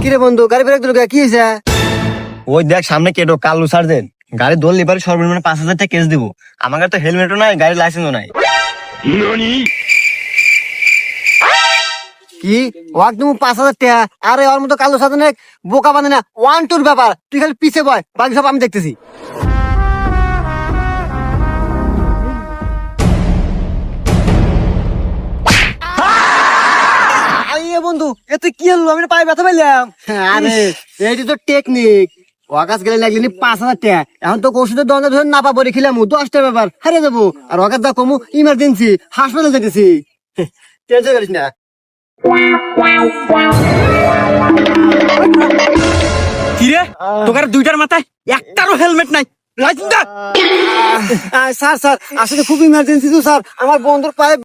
কিরে বন্ধু গাড়ি ব্রেক দিল কি হয়েছে? ওই দেখ সামনে কেটো কালু সার্জেন্ট গাড়ি ধরলে এবার সর্বনিম্ন 5,000 টাকা কেস দিব। আমার কাছে তো হেলমেটও নাই, গাড়ির লাইসেন্সও নাই। কি ওয়াক তুমি 5,000 টাকা? আরে ওর মতো কালো সাথে বোকা বানে না, 1-2 ব্যাপার। তুই খালি পিছে বয়, বাকি সব আমি দেখতেছি। আইয়ে বন্ধু এ তুই কি হলো? আমি পায়ে ব্যথা পাইলাম। আরে এইটি তো টেকনিক। ওয়াকাস গেলে লাগলি 5,000 টাকা। এখন তো ওষুধের দরজা ধরে না পাবো রেখিলাম 10টা ব্যাপার হারিয়ে যাবো। আর ওয়াকাস দা কমু ইমার্জেন্সি হাসপাতালে যেতেছি। টেনশন করিস না। কিরে তোকার দুইটার মাথায় একটারও হেলমেট নাই, লাইসেন্স দা। স্যার আসলে খুব ইমার্জেন্সি তো স্যার, আমার বন্ধুর পায়ে